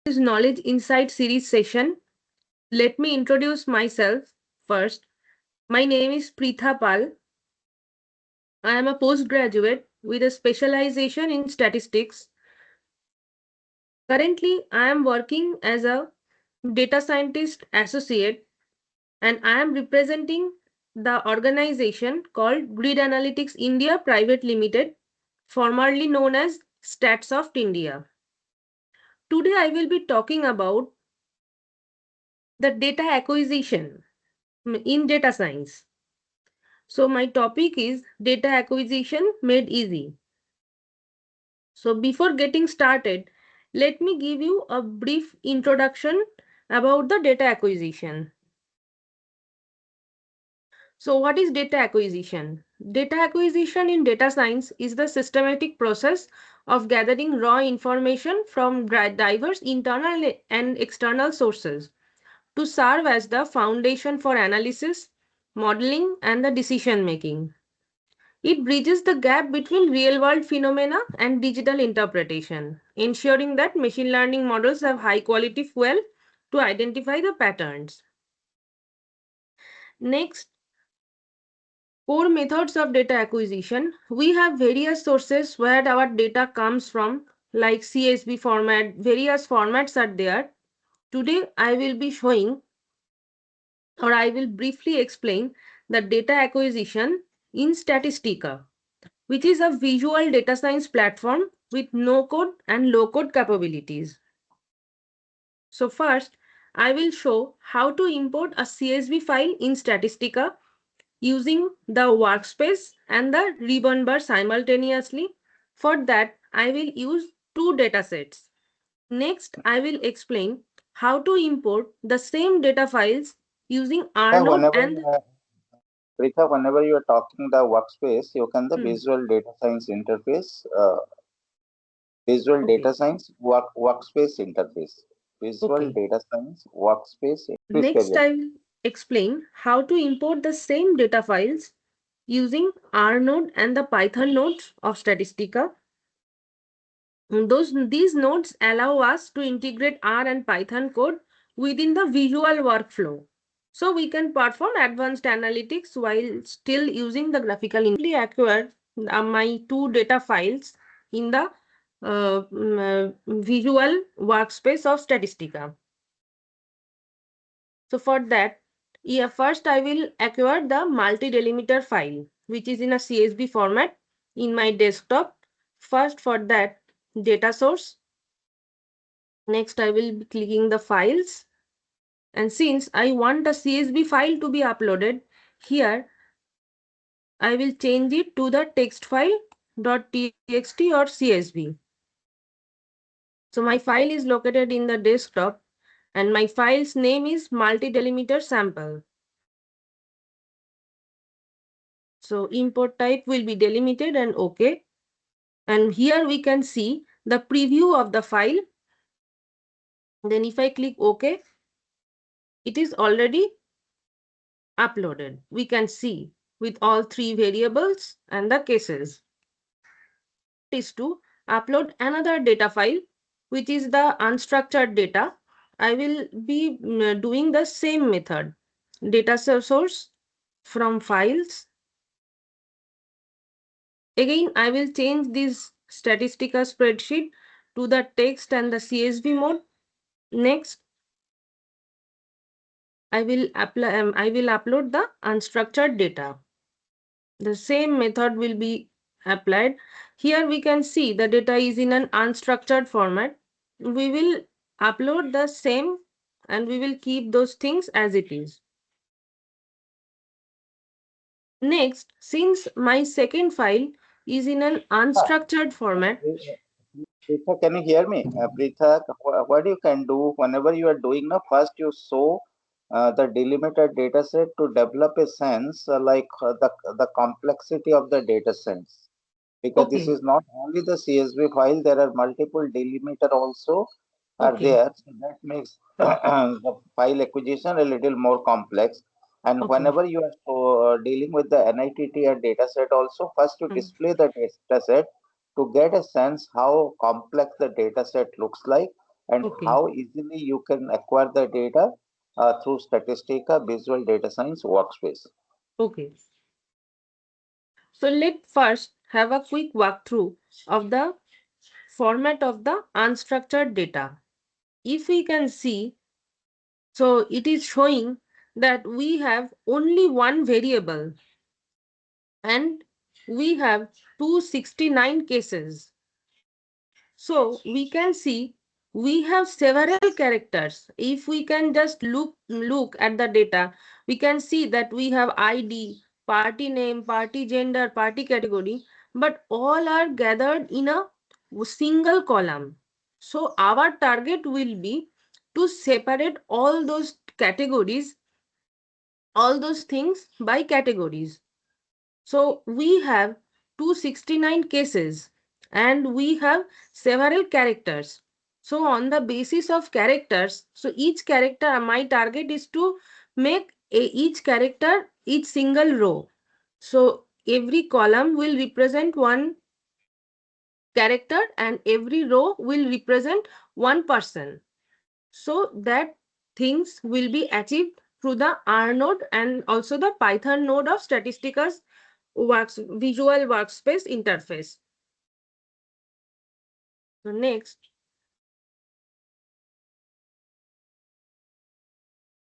This Knowledge Insight series session. Let me introduce myself first. My name is Preetha Pal. I am a postgraduate with a specialization in statistics. Currently, I am working as a data scientist associate and I am representing the organization called Grid Analytics India Private Limited, formerly known as Statsoft India. Today, I will be talking about the data acquisition in data science. So my topic is data acquisition made easy. So before getting started, let me give you a brief introduction about the data acquisition. So what is data acquisition? Data acquisition in data science is the systematic process of gathering raw information from diverse internal and external sources to serve as the foundation for analysis, modeling, and the decision making. It bridges the gap between real-world phenomena and digital interpretation, ensuring that machine learning models have high-quality fuel to identify the patterns. Next, core methods of data acquisition. We have various sources where our data comes from, like CSV format. Various formats are there. Today, I will be showing, or I will briefly explain, the data acquisition in Statistica, which is a visual data science platform with no-code and low-code capabilities. So first, I will show how to import a CSV file in Statistica using the workspace and the ribbon bar simultaneously. For that, I will use two datasets. Next, I will explain how to import the same data files using Yeah, Rnode whenever and Rita, whenever you are talking the workspace, you can the hmm, visual data science interface, visual okay. data science workspace interface, visual Okay. data science workspace. Please carry Next, on. I will explain how to import the same data files using Rnode and the Python nodes of Statistica. These nodes allow us to integrate R and Python code within the visual workflow. So we can perform advanced analytics while still using the graphical acquire my two data files in the visual workspace of Statistica. So for that, yeah, first I will acquire the multi-delimiter file, which is in a CSV format in my desktop. First for that, data source. Next, I will be clicking the files. And since I want a CSV file to be uploaded, here I will change it to the text file .txt or CSV. So my file is located in the desktop and my file's name is multi-delimiter sample. So import type will be delimited and OK. And here we can see the preview of the file. Then if I click OK, it is already uploaded. We can see with all three variables and the cases. Is to upload another data file, which is the unstructured data. I will be doing the same method. Data source from files. Again, I will change this Statistica spreadsheet to the text and the CSV mode. Next, I will upload the unstructured data. The same method will be applied. Here we can see the data is in an unstructured format. We will upload the same and we will keep those things as it is. Next, since my second file is in an unstructured format. Pritha, can you hear me? Pritha, what you can do whenever you are doing now, first you show the delimited data set to develop a sense the complexity of the data sets. Because this Okay, is not only the CSV file, there are multiple delimiter also are okay, there. So that makes the file acquisition a little more complex. And okay. whenever you are dealing with the NITT data set also, first you Hmm. display the data set to get a sense how complex the data set looks like. and Okay. how easily you can acquire the data through Statistica Visual Data Science Workspace. Okay. So let's first have a quick walkthrough of the format of the unstructured data. If we can see, so it is showing that we have only one variable and we have 269 cases. So we can see we have several characters. If we can just look at the data, we can see that we have ID, party name, party gender, party category, but all are gathered in a single column. So our target will be to separate all those categories, all those things by categories. So we have 269 cases and we have several characters. So on the basis of characters, so each character, my target is to make each character each single row. So every column will represent one character and every row will represent one person. So that things will be achieved through the R node and also the Python node of Statistica's visual workspace interface. So next,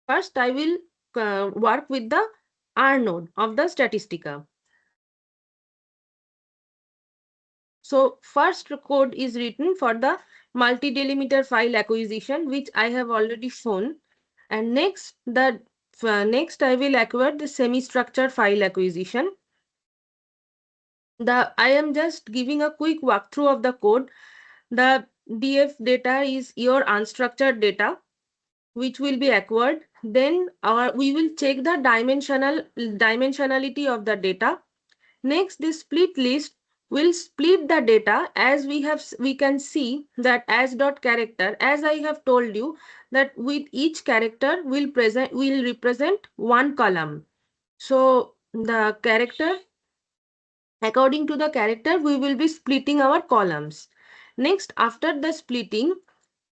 first I will work with the R node of the Statistica. So first code is written for the multi-delimiter file acquisition, which I have already shown. And next, next I will acquire the semi-structured file acquisition. I am just giving a quick walkthrough of the code. The DF data is your unstructured data, which will be acquired. Then we will check the dimensionality of the data. Next, this split list will split the data as we can see that as dot character, as I have told you that with each character will represent one column. So the character, according to the character, we will be splitting our columns. Next, after the splitting,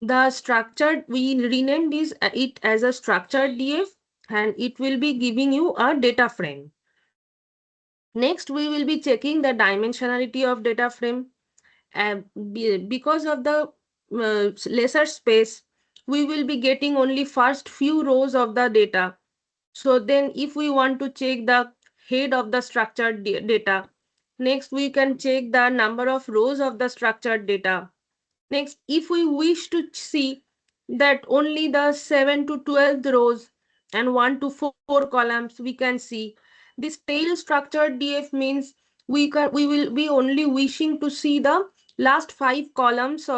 the structured, we renamed it as a structured DF and it will be giving you a data frame. Next, we will be checking the dimensionality of data frame. Because of the lesser space, we will be getting only first few rows of the data. So then if we want to check the head of the structured data, next we can check the number of rows of the structured data. Next, if we wish to see that only the 7 to 12 rows and 1 to 4 columns, we can see this tail structured DF means we will be only wishing to see the last 5 rows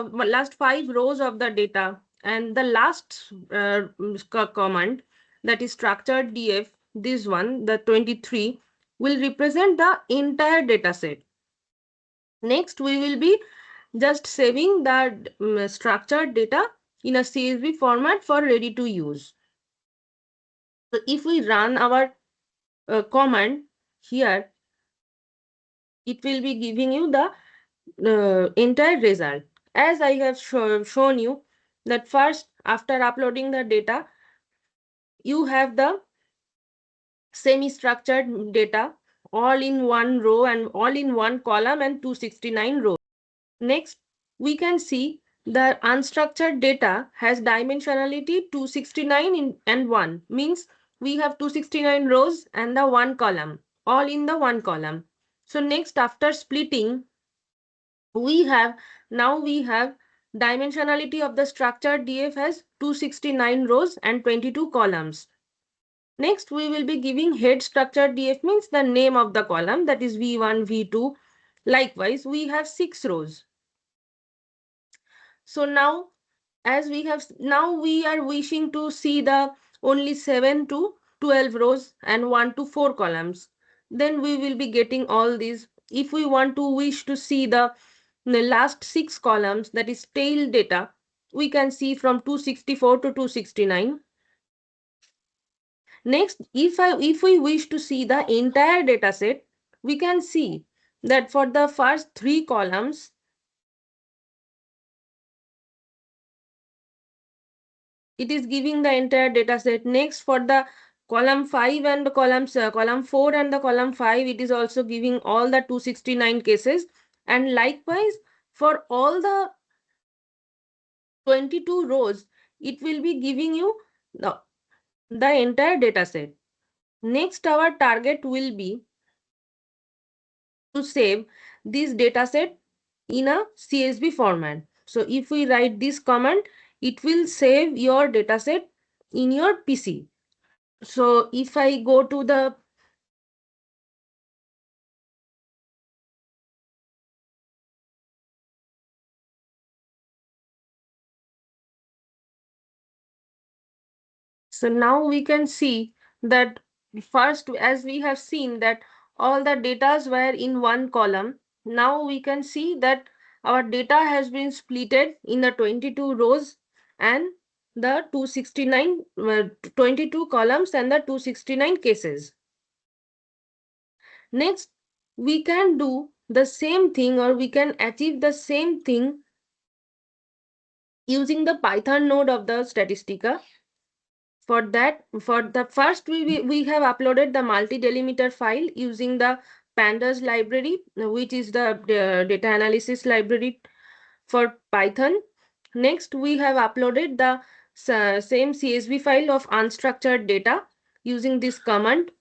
of the data, and the last command, that is structured DF, this one, the 23, will represent the entire data set. Next, we will be just saving that structured data in a CSV format for ready to use. So if we run our command here, it will be giving you the entire result. As I have shown you that first, after uploading the data, you have the semi-structured data all in one row and all in one column and 269 rows. Next, we can see the unstructured data has dimensionality 269 and 1, means we have 269 rows and the one column, all in the one column. So next, after splitting, we have dimensionality of the structured DF has 269 rows and 22 columns. Next, we will be giving head structured DF, means the name of the column, that is V1, V2. Likewise, we have 6 rows. So now, now we are wishing to see the only 7 to 12 rows and 1 to 4 columns. Then we will be getting all these. If we want to wish to see the last 6 columns, that is tail data, we can see from 264 to 269. Next, if we wish to see the entire data set, we can see that for the first 3 columns, it is giving the entire data set. Next, for the column 5 and the column 4 and the column 5, it is also giving all the 269 cases. And likewise, for all the 22 rows, it will be giving you the entire data set. Next, our target will be to save this data set in a CSV format. So if we write this command, it will save your data set in your PC. So if I go to the So now we can see that first, as we have seen that all the datas were in one column. Now we can see that our data has been splitted in the 22 rows and the 269, 22 columns and the 269 cases. Next, we can do the same thing, or we can achieve the same thing using the Python node of the Statistica. For that, for the first, we have uploaded the multi-delimiter file using the pandas library, which is the data analysis library for Python. Next, we have uploaded the same CSV file of unstructured data using this command.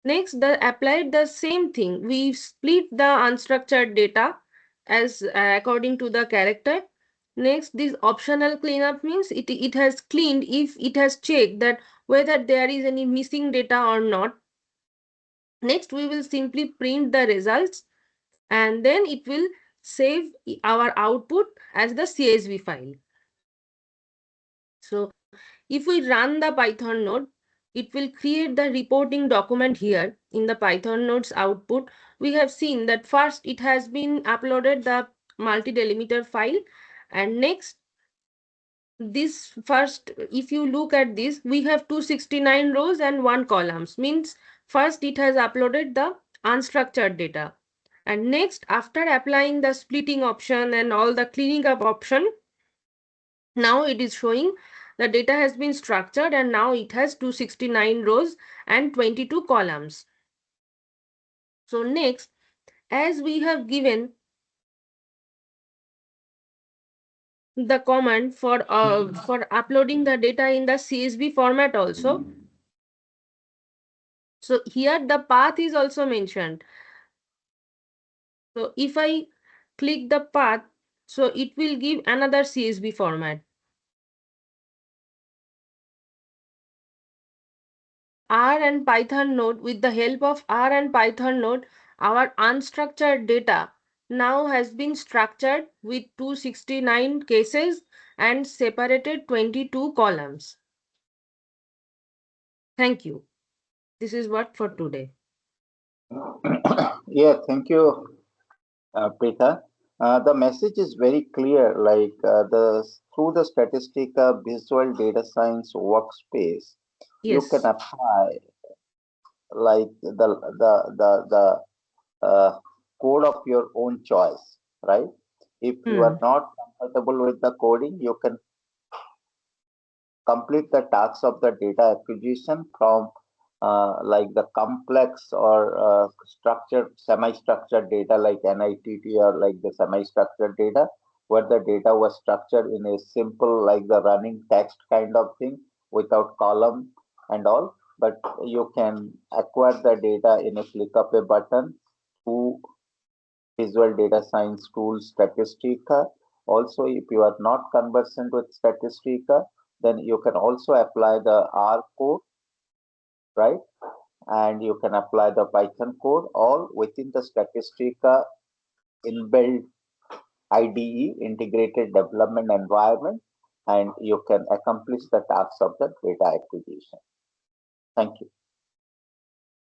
Next, applied the same thing. We split the unstructured data as according to the character. Next, this optional cleanup means it has cleaned if it has checked that whether there is any missing data or not. Next, we will simply print the results and then it will save our output as the CSV file. So if we run the Python node, it will create the reporting document here in the Python node's output. We have seen that first it has been uploaded the multi-delimiter file, and next this first, if you look at this, we have 269 rows and 1 columns, means first it has uploaded the unstructured data, and next after applying the splitting option and all the cleaning up option, now it is showing the data has been structured and now it has 269 rows and 22 columns. So next, as we have given the command for uploading the data in the CSV format also. So here the path is also mentioned. So if I click the path, so it will give another CSV format. R and Python node, with the help of R and Python node, our unstructured data now has been structured with 269 cases and separated 22 columns. Thank you. This is what for today. Yeah, thank you, Preetha. The message is very clear. Like through the Statistica Visual Data Science workspace, you can Yes. apply like the code of your own choice, right? If you are not comfortable with the coding, you can complete the tasks of the data acquisition from like the complex or structured, semi-structured data like NITT or like the semi-structured data, where the data was structured in a simple like the running text kind of thing without column and all. But you can acquire the data in a click of a button through Visual Data Science tool Statistica. Also, if you are not conversant with Statistica, then you can also apply the R code, right? And you can apply the Python code all within the Statistica inbuilt IDE, integrated development environment, and you can accomplish the tasks of the data acquisition. Thank you.